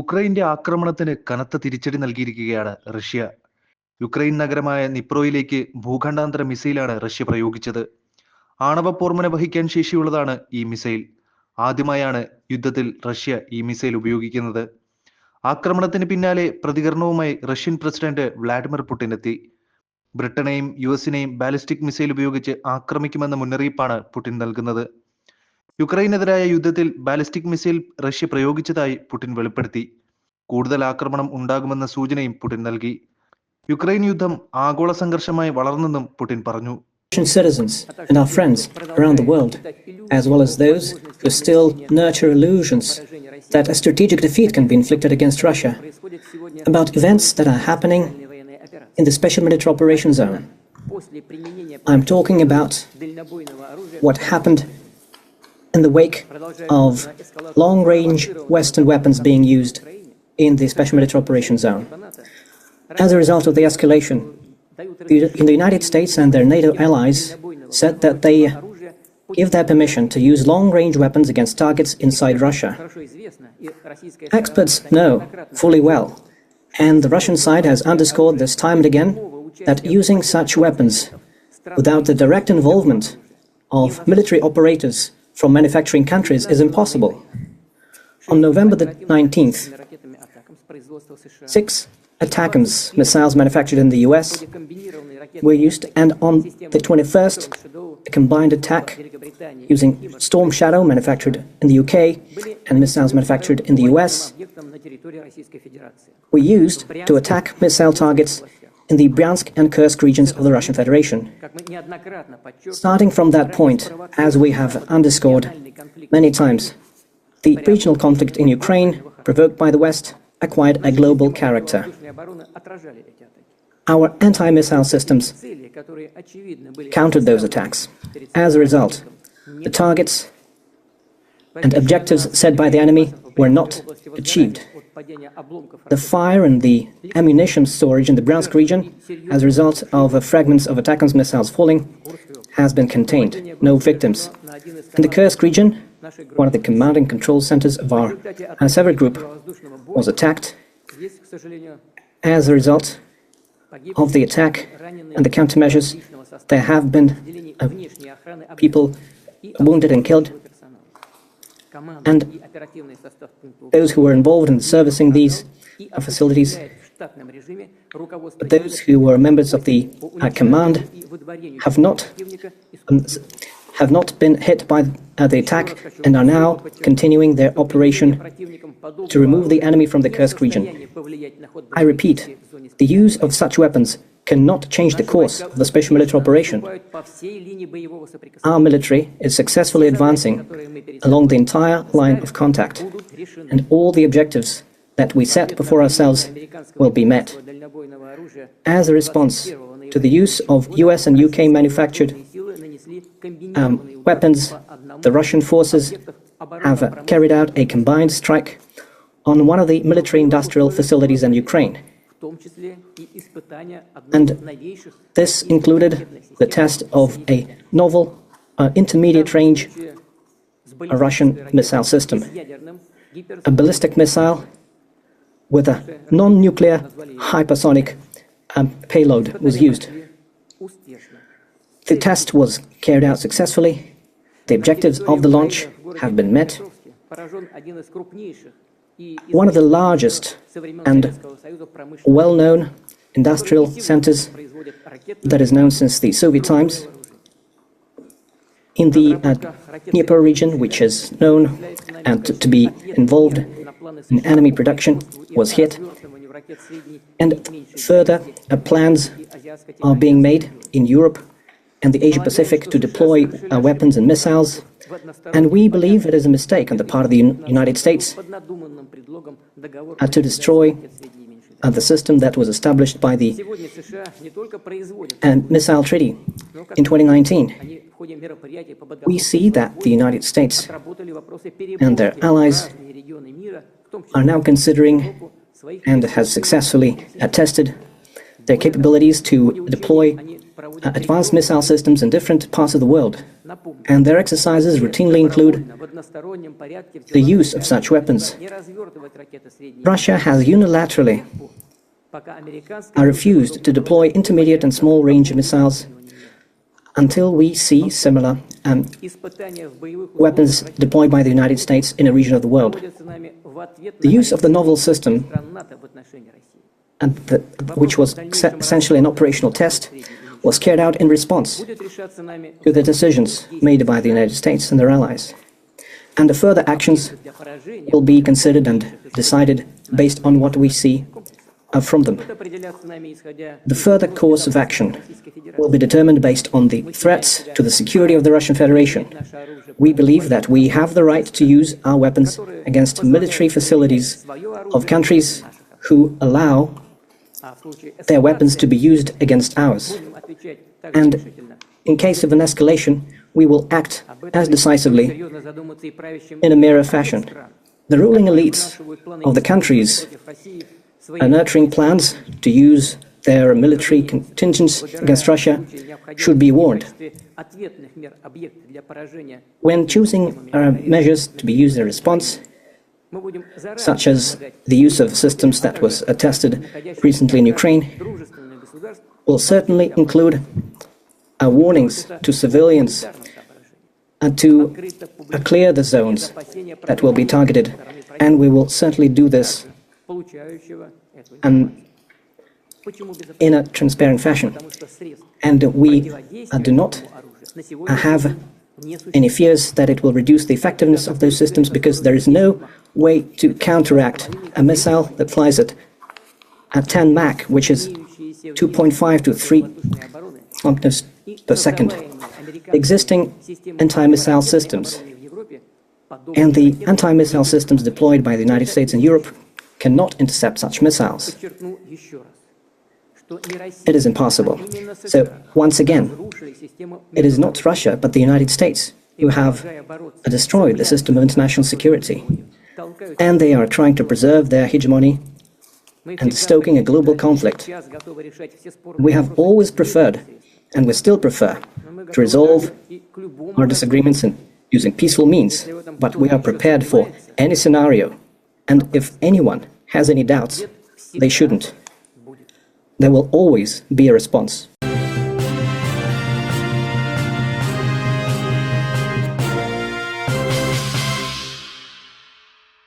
ഉക്രൈന്റെ ആക്രമണത്തിന് കനത്ത തിരിച്ചടി നൽകിയിരിക്കുകയാണ് റഷ്യ. യുക്രൈൻ നഗരമായ നിപ്രോയിലേക്ക് ഭൂഖണ്ഡാന്തര മിസൈലാണ് റഷ്യ പ്രയോഗിച്ചത്. ആണവ പോർമുന വഹിക്കാൻ ശേഷിയുള്ളതാണ് ഈ മിസൈൽ. ആദ്യമായാണ് യുദ്ധത്തിൽ റഷ്യ ഈ മിസൈൽ ഉപയോഗിക്കുന്നത്. ആക്രമണത്തിന് പിന്നാലെ പ്രതികരണവുമായി റഷ്യൻ പ്രസിഡന്റ് വ്ളാഡിമിർ പുടിൻ എത്തി. ബ്രിട്ടനെയും യുഎസിനെയും ബാലിസ്റ്റിക് മിസൈൽ ഉപയോഗിച്ച് ആക്രമിക്കുമെന്ന മുന്നറിയിപ്പാണ് പുടിൻ നൽകുന്നത്. യുക്രൈനെതിരായ യുദ്ധത്തിൽ ബാലിസ്റ്റിക് മിസൈൽ റഷ്യ പ്രയോഗിച്ചതായി പുടിൻ വെളിപ്പെടുത്തി. കൂടുതൽ ആക്രമണം ഉണ്ടാകുമെന്ന സൂചനയും പുടിൻ നൽകി. യുക്രൈൻ യുദ്ധം ആഗോള സംഘർഷമായി വളർന്നെന്നും പുടിൻ പറഞ്ഞു. Russian citizens and our friends around the world, as well as those who still nurture illusions that a strategic defeat can be inflicted against Russia, about events that are happening in the special military operation zone. I'm talking about what happened in the wake of long-range Western weapons being used in the special military operation zone. As a result of the escalation, in the United States and their NATO allies said that they give their permission to use long-range weapons against targets inside Russia. Experts know fully well, and the Russian side has underscored this time and again, that using such weapons without the direct involvement of military operators from manufacturing countries is impossible. On November the 19th, 6 ATACMS missiles manufactured in the US were used, and on the 21st, a combined attack using Storm Shadow manufactured in the UK and missiles manufactured in the US were used to attack missile targets in the Bryansk and Kursk regions of the Russian Federation. Starting from that point, as we have underscored many times, the regional conflict in Ukraine, provoked by the West, acquired a global character. Our anti-missile systems countered those attacks. As a result, the targets and objectives set by the enemy were not achieved. The fire and the ammunition storage in the Bryansk region, as a result of fragments of ATACMS missiles falling, has been contained. No victims. In the Kursk region, one of the command and control centers of our Sever group was attacked. As a result of the attack and the countermeasures, there have been people wounded and killed, and those who were involved in servicing these facilities, those who were members of the command, have not been hit by the attack and are now continuing their operation to remove the enemy from the Kursk region. I repeat, the use of such weapons cannot change the course of the special military operation. Our military is successfully advancing along the entire line of contact, and all the objectives that we set before ourselves will be met. As a response to the use of US and UK manufactured weapons, the Russian forces have carried out a combined strike on one of the military-industrial facilities in Ukraine. And this included the test of a novel intermediate-range Russian missile system. A ballistic missile with a non-nuclear hypersonic payload was used. The test was carried out successfully. The objectives of the launch have been met. One of the largest and well-known industrial centers that is known since the Soviet times in the Dnieper region, which is known to be involved in enemy production, was hit. And further, plans are being made in Europe and the Asia-Pacific to deploy weapons and missiles, and we believe it is a mistake on the part of the United States to destroy the system that was established by the Missile Treaty in 2019. We see that the United States and their allies are now considering and has successfully tested their capabilities to deploy advanced missile systems in different parts of the world, and their exercises routinely include the use of such weapons. Russia has unilaterally refused to deploy intermediate and small-range missiles until we see similar weapons deployed by the United States in a region of the world. The use of the novel system, which was essentially an operational test, was carried out in response to the decisions made by the United States and their allies. And the further actions will be considered and decided based on what we see from them. The further course of action will be determined based on the threats to the security of the Russian Federation. We believe that we have the right to use our weapons against military facilities of countries who allow their weapons to be used against ours. And in case of an escalation, we will act as decisively in a mirror fashion. The ruling elites of the countries are nurturing plans to use their military contingents against Russia should be warned. When choosing measures to be used in response, such as the use of systems that was tested recently in Ukraine, will certainly include warnings to civilians and to clear the zones that will be targeted, and we will certainly do this in a transparent fashion. And we do not have any fears that it will reduce the effectiveness of those systems, because there is no way to counteract a missile that flies at 10 Mach, which is 2.5 to 3 kilometers per second. Existing anti-missile systems and the anti-missile systems deployed by the United States and Europe cannot intercept such missiles. It is impossible. So, once again, it is not Russia, but the United States who have destroyed the system of international security. And they are trying to preserve their hegemony and stoking a global conflict. We have always preferred, and we still prefer, to resolve our disagreements using peaceful means, but we are prepared for any scenario. And if anyone has any doubts, they shouldn't. There will always be a response.